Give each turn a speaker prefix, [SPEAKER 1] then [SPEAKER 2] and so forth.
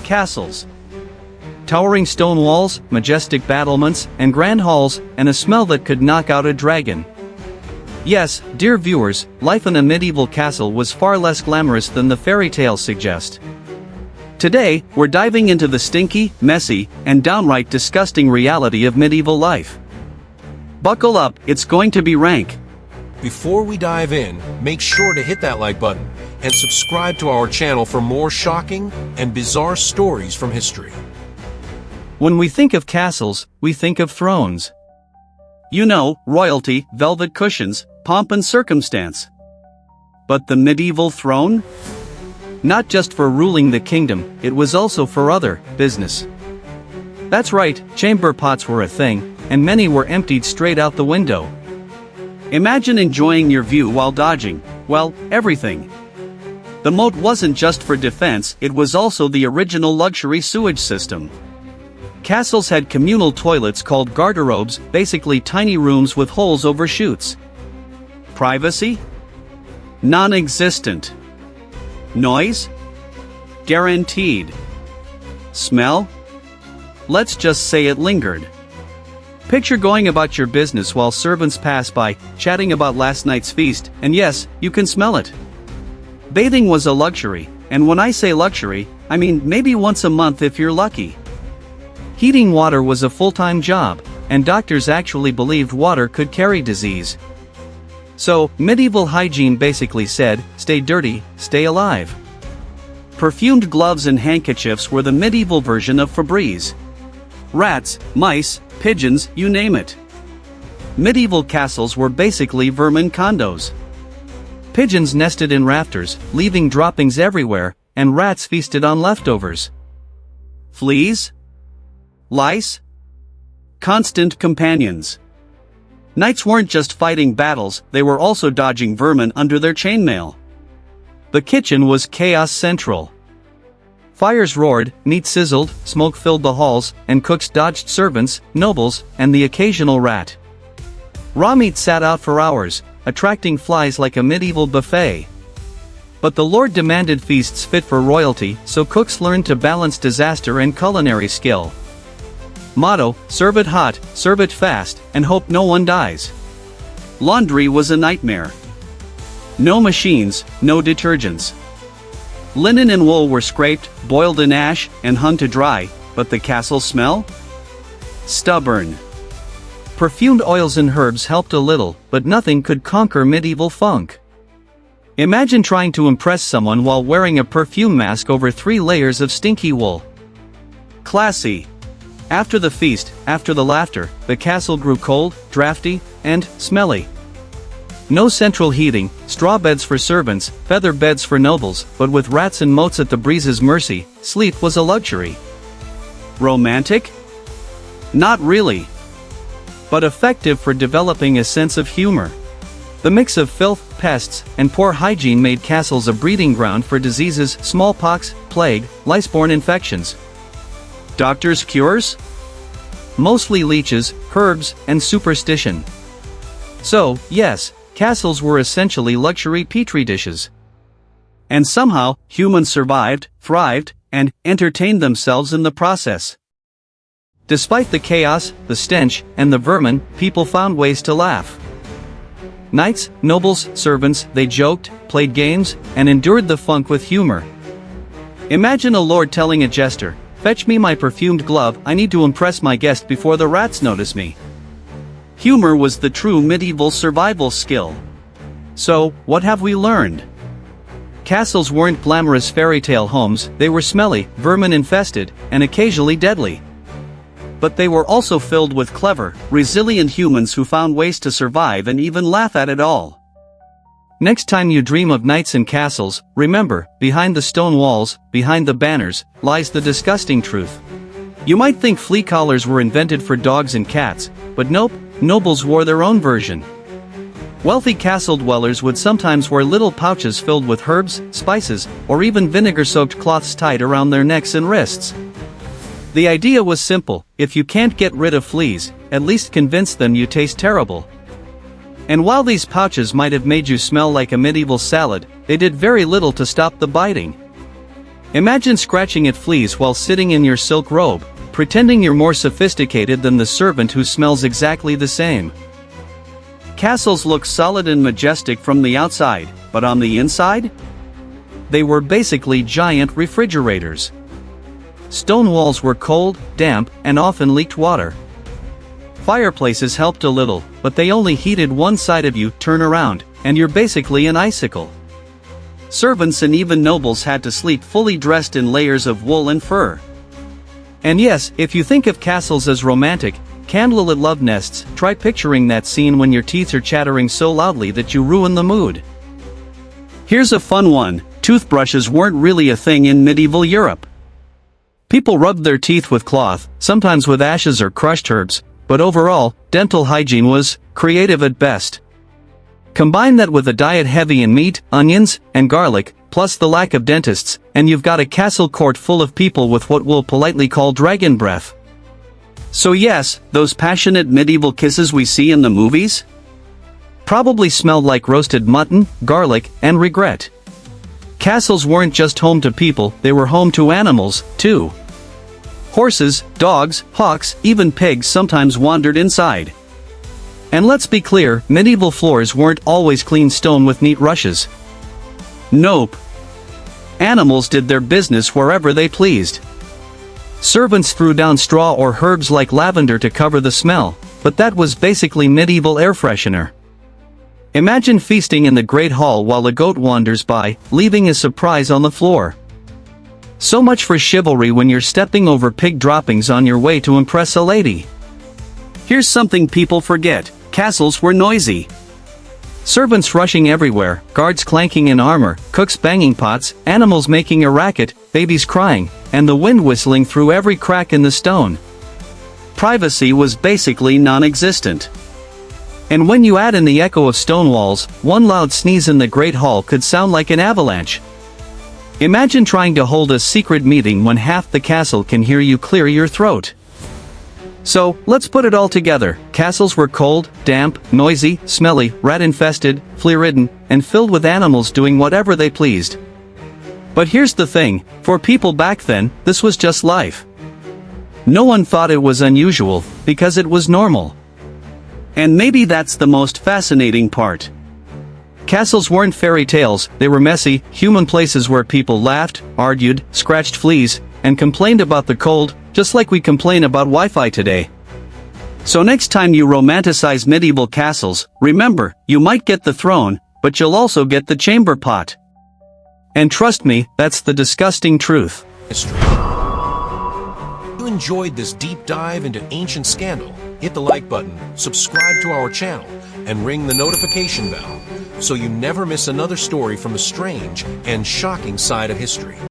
[SPEAKER 1] castles. Towering stone walls, majestic battlements, and grand halls, and a smell that could knock out a dragon. Yes, dear viewers, life in a medieval castle was far less glamorous than the fairy tales suggest. Today, we're diving into the stinky, messy, and downright disgusting reality of medieval life. Buckle up, it's going to be rank.
[SPEAKER 2] Before we dive in, make sure to hit that like button and subscribe to our channel for more shocking and bizarre stories from history.
[SPEAKER 1] When we think of castles, we think of thrones. You know, royalty, velvet cushions, pomp and circumstance. But the medieval throne? Not just for ruling the kingdom, it was also for other business. That's right, chamber pots were a thing, and many were emptied straight out the window. Imagine enjoying your view while dodging, well, everything. The moat wasn't just for defense, it was also the original luxury sewage system. Castles had communal toilets called garderobes, basically tiny rooms with holes over chutes. Privacy? Non-existent. Noise? Guaranteed. Smell? Let's just say it lingered. Picture going about your business while servants pass by, chatting about last night's feast, and yes, you can smell it. Bathing was a luxury, and when I say luxury, I mean maybe once a month if you're lucky. Heating water was a full-time job, and doctors actually believed water could carry disease. So, medieval hygiene basically said, stay dirty, stay alive. Perfumed gloves and handkerchiefs were the medieval version of Febreze. Rats, mice, pigeons, you name it. Medieval castles were basically vermin condos. Pigeons nested in rafters, leaving droppings everywhere, and rats feasted on leftovers. Fleas? Lice? Constant companions. Knights weren't just fighting battles, they were also dodging vermin under their chainmail. The kitchen was chaos central. Fires roared, meat sizzled, smoke filled the halls, and cooks dodged servants, nobles, and the occasional rat. Raw meat sat out for hours, attracting flies like a medieval buffet. But the Lord demanded feasts fit for royalty, so cooks learned to balance disaster and culinary skill. Motto, serve it hot, serve it fast, and hope no one dies. Laundry was a nightmare. No machines, no detergents. Linen and wool were scraped, boiled in ash, and hung to dry, but the castle smell? Stubborn. Perfumed oils and herbs helped a little, but nothing could conquer medieval funk. Imagine trying to impress someone while wearing a perfume mask over 3 layers of stinky wool. Classy. After the feast, after the laughter, the castle grew cold, drafty, and smelly. No central heating, straw beds for servants, feather beds for nobles, but with rats and moats at the breeze's mercy, sleep was a luxury. Romantic? Not really. But effective for developing a sense of humor. The mix of filth, pests, and poor hygiene made castles a breeding ground for diseases, smallpox, plague, lice-borne infections. Doctors' cures? Mostly leeches, herbs, and superstition. So, yes, castles were essentially luxury petri dishes. And somehow, humans survived, thrived, and entertained themselves in the process. Despite the chaos, the stench, and the vermin, people found ways to laugh. Knights, nobles, servants, they joked, played games, and endured the funk with humor. Imagine a lord telling a jester, "Fetch me my perfumed glove, I need to impress my guest before the rats notice me." Humor was the true medieval survival skill. So, what have we learned? Castles weren't glamorous fairy tale homes, they were smelly, vermin-infested, and occasionally deadly. But they were also filled with clever, resilient humans who found ways to survive and even laugh at it all. Next time you dream of knights and castles, remember, behind the stone walls, behind the banners, lies the disgusting truth. You might think flea collars were invented for dogs and cats, but nope, nobles wore their own version. Wealthy castle dwellers would sometimes wear little pouches filled with herbs, spices, or even vinegar-soaked cloths tied around their necks and wrists. The idea was simple: if you can't get rid of fleas, at least convince them you taste terrible. And while these pouches might have made you smell like a medieval salad, they did very little to stop the biting. Imagine scratching at fleas while sitting in your silk robe, pretending you're more sophisticated than the servant who smells exactly the same. Castles look solid and majestic from the outside, but on the inside? They were basically giant refrigerators. Stone walls were cold, damp, and often leaked water. Fireplaces helped a little, but they only heated one side of you. Turn around, and you're basically an icicle. Servants and even nobles had to sleep fully dressed in layers of wool and fur. And yes, if you think of castles as romantic, candlelit love nests, try picturing that scene when your teeth are chattering so loudly that you ruin the mood. Here's a fun one: toothbrushes weren't really a thing in medieval Europe. People rubbed their teeth with cloth, sometimes with ashes or crushed herbs, but overall, dental hygiene was creative at best. Combine that with a diet heavy in meat, onions, and garlic, plus the lack of dentists, and you've got a castle court full of people with what we'll politely call dragon breath. So yes, those passionate medieval kisses we see in the movies probably smelled like roasted mutton, garlic, and regret. Castles weren't just home to people, they were home to animals, too. Horses, dogs, hawks, even pigs sometimes wandered inside. And let's be clear, medieval floors weren't always clean stone with neat rushes. Nope. Animals did their business wherever they pleased. Servants threw down straw or herbs like lavender to cover the smell, but that was basically medieval air freshener. Imagine feasting in the Great Hall while a goat wanders by, leaving a surprise on the floor. So much for chivalry when you're stepping over pig droppings on your way to impress a lady. Here's something people forget: castles were noisy. Servants rushing everywhere, guards clanking in armor, cooks banging pots, animals making a racket, babies crying, and the wind whistling through every crack in the stone. Privacy was basically non-existent. And when you add in the echo of stone walls, one loud sneeze in the Great Hall could sound like an avalanche. Imagine trying to hold a secret meeting when half the castle can hear you clear your throat. So, let's put it all together. Castles were cold, damp, noisy, smelly, rat-infested, flea-ridden, and filled with animals doing whatever they pleased. But here's the thing, for people back then, this was just life. No one thought it was unusual, because it was normal. And maybe that's the most fascinating part. Castles weren't fairy tales, they were messy, human places where people laughed, argued, scratched fleas, and complained about the cold, just like we complain about Wi-Fi today. So next time you romanticize medieval castles, remember, you might get the throne, but you'll also get the chamber pot. And trust me, that's the disgusting truth.
[SPEAKER 2] History. If you enjoyed this deep dive into ancient scandal, hit the like button, subscribe to our channel, and ring the notification bell so you never miss another story from the strange and shocking side of history.